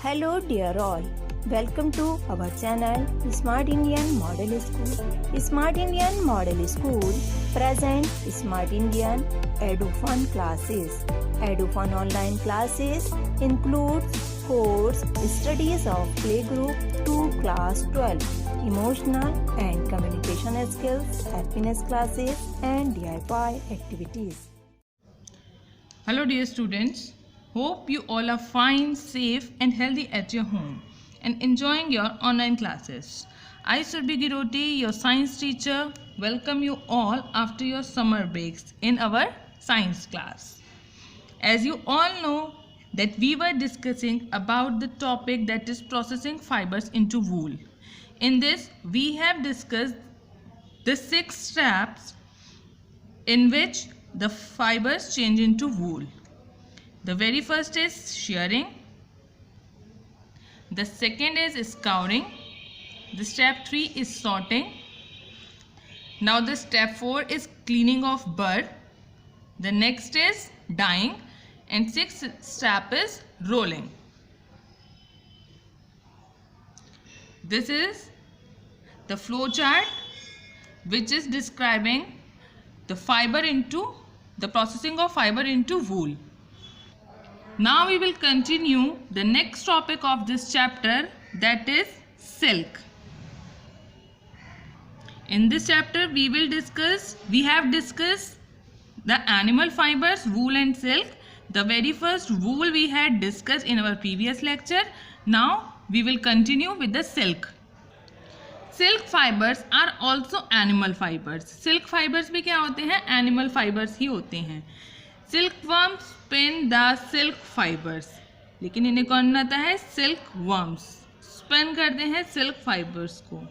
Hello dear all, welcome to our channel Smart Indian Model School. Smart Indian Model School present Smart Indian EduFun classes. EduFun online classes includes course studies of playgroup to class 12, emotional and communication skills, happiness classes and DIY activities. Hello dear students, hope you all are fine, safe and healthy at your home and enjoying your online classes. I Surbhi Giroti, your science teacher, welcome you all after your summer breaks in our science class. As you all know that we were discussing about the topic that is processing fibers into wool. In this we have discussed the 6 steps in which the fibers change into wool. The very first is shearing. The second is scouring. The step 3 is sorting. Now the step 4 is cleaning of burr. The next is dyeing. And 6th step is rolling. This is the flow chart which is describing the processing of fiber into wool. Now we will continue the next topic of this chapter, that is silk. In this chapter we have discussed the animal fibers, wool and silk. The very first wool we had discussed in our previous lecture. Now we will continue with the silk. Silk fibers are also animal fibers. Silk fibers भी क्या होते हैं? Animal fibers ही होते हैं. Silkworms spin the silk fibers. लेकिन इन्हें कौन बनाता है? Silkworms spin करते हैं silk fibers को.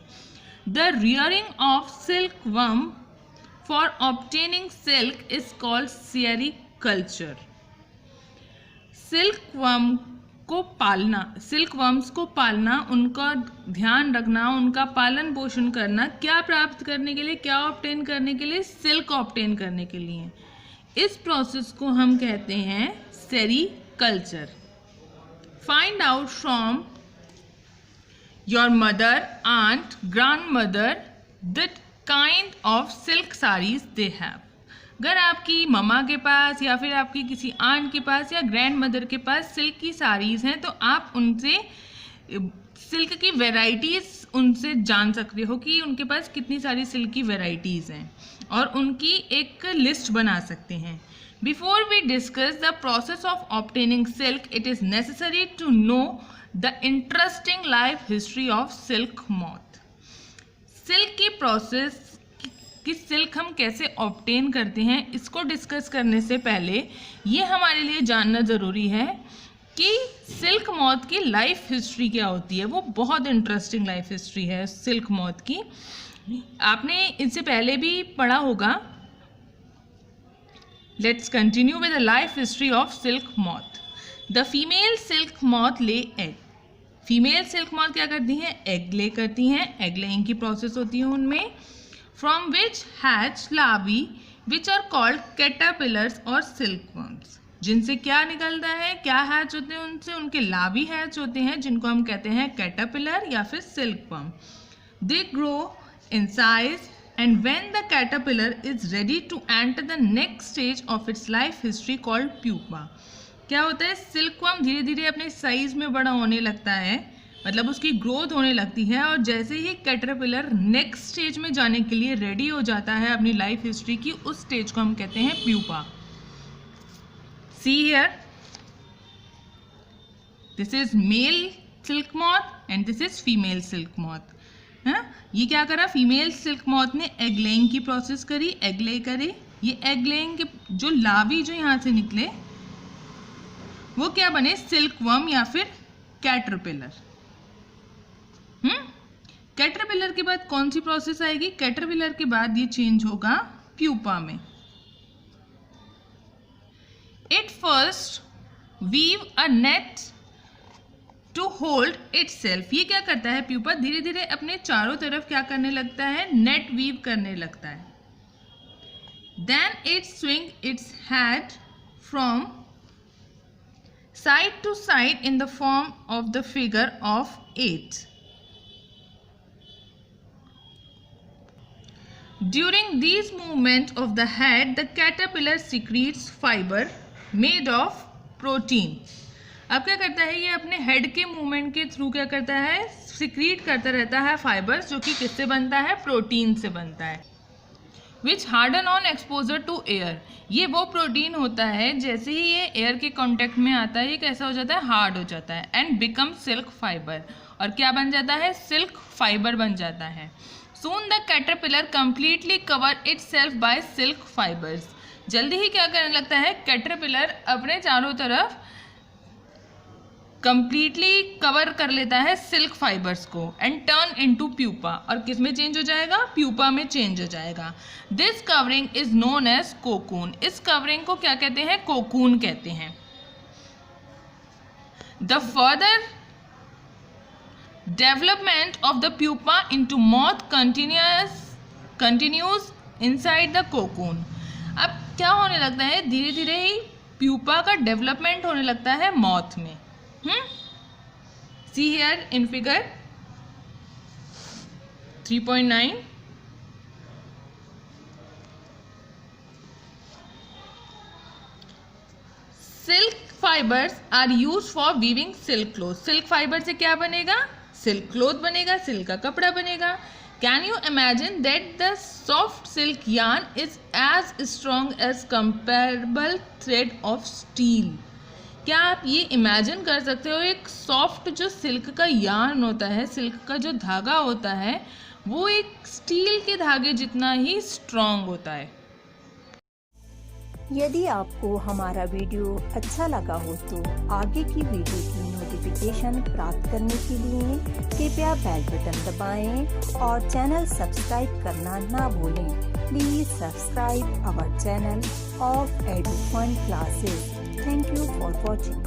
The rearing of silkworm for obtaining silk is called sericulture. सिल्कवर्म्स को पालना, उनका ध्यान रखना, उनका पालन पोषण करना, क्या प्राप्त करने के लिए, क्या ऑब्टेन करने के लिए? सिल्क ऑब्टेन करने के लिए. इस प्रोसेस को हम कहते हैं sericulture. Find out from your mother, aunt, grandmother the kind of silk saris they have. अगर आपकी मम्मा के पास या फिर आपकी किसी आंट के पास या ग्रैंड मदर के पास सिल्क की साड़ीज़ हैं तो आप उनसे सिल्क की वैरायटीज़ उनसे जान सकते हो कि उनके पास कितनी सारी सिल्क की वैरायटीज़ हैं और उनकी एक लिस्ट बना सकते हैं. Before we discuss the process of obtaining silk it is necessary to know the interesting life history of silk moth. Silk की प्रोसेस कि सिल्क हम कैसे ऑब्टेन करते हैं, इसको डिस्कस करने से पहले ये हमारे लिए जानना ज़रूरी है कि सिल्क मॉथ की लाइफ हिस्ट्री क्या होती है. वो बहुत इंटरेस्टिंग लाइफ हिस्ट्री है सिल्क मॉथ की. आपने इससे पहले भी पढ़ा होगा. Let's continue with the life history of silk moth. The female silk moth ले एग. फीमेल सिल्क मॉथ क्या करती हैं? एग ले करती हैं. एग लेइंग की प्रोसेस होती है उनमें. From which hatch larvae which are called caterpillars or silkworms. जिनसे क्या निकलता है, क्या हैच होते हैं उनसे? उनके लार्वी हैच होते हैं जिनको हम कहते हैं कैटरपिलर या फिर silkworm. They grow in size and when the caterpillar is ready to enter the next stage of its life history called pupa. क्या होता है? सिल्कवर्म धीरे धीरे अपने साइज में बड़ा होने लगता है, मतलब उसकी ग्रोथ होने लगती है और जैसे ही कैटरपिलर नेक्स्ट स्टेज में जाने के लिए रेडी हो जाता है अपनी लाइफ हिस्ट्री की, उस स्टेज को हम कहते हैं pupa. See here, this is male silk moth and this is female silk moth. ये क्या करा? फीमेल सिल्क मॉथ ने एग लेइंग की प्रोसेस करी, एग ले करे. ये एग लेइंग के जो लार्वी जो यहाँ से निकले वो क्या बने? सिल्कवर्म या फिर कैटरपिलर. कैटरपिलर के बाद कौन सी प्रोसेस आएगी? कैटरपिलर के बाद ये चेंज होगा प्यूपा में. It first weave a net to hold itself. ये क्या करता है? प्यूपा धीरे धीरे अपने चारों तरफ क्या करने लगता है? नेट वीव करने लगता है. Then it swing its head from side to side in the form of the figure of 8. During these movements of the head, the caterpillar secretes fiber made of protein. अब क्या करता है ये अपने head के मूवमेंट के through क्या करता है, सिक्रीट करता रहता है फाइबर्स, जो कि किससे बनता है, प्रोटीन से बनता है. Which harden on exposure to air. ये वो प्रोटीन होता है जैसे ही ये एयर के कॉन्टेक्ट में आता है ये कैसा हो जाता है, हार्ड हो जाता है. And become silk fibre. और क्या बन जाता है, सिल्क फाइबर बन जाता है. Soon the caterpillar completely cover itself by silk fibers. जल्दी ही क्या करने लगता है, कैटरपिलर अपने चारों तरफ कंप्लीटली कवर कर लेता है सिल्क फाइबर्स को. And turn into pupa. और किस में चेंज हो जाएगा, प्यूपा में चेंज हो जाएगा. This covering is known as cocoon. इस कवरिंग को क्या कहते हैं, कोकून कहते हैं. The further development of the pupa into moth continues inside the cocoon. अब क्या होने लगता है, धीरे धीरे ही प्यूपा का डेवलपमेंट होने लगता है मॉथ में. See here in figure 3.9. Silk fibers are used for weaving silk clothes. Silk fiber से क्या बनेगा, सिल्क क्लोथ बनेगा, सिल्क का कपड़ा बनेगा. Can you imagine that the soft silk yarn is as strong as comparable thread of steel. क्या आप ये इमेजिन कर सकते हो, एक सॉफ्ट जो सिल्क का यार्न होता है, सिल्क का जो धागा होता है, वो एक स्टील के धागे जितना ही स्ट्रॉन्ग होता है. यदि आपको हमारा वीडियो अच्छा लगा हो तो आगे की वीडियो की नोटिफिकेशन प्राप्त करने के लिए कृपया बेल बटन दबाएं और चैनल सब्सक्राइब करना ना भूलें. Please subscribe our channel of Edufun classes. Thank you for watching.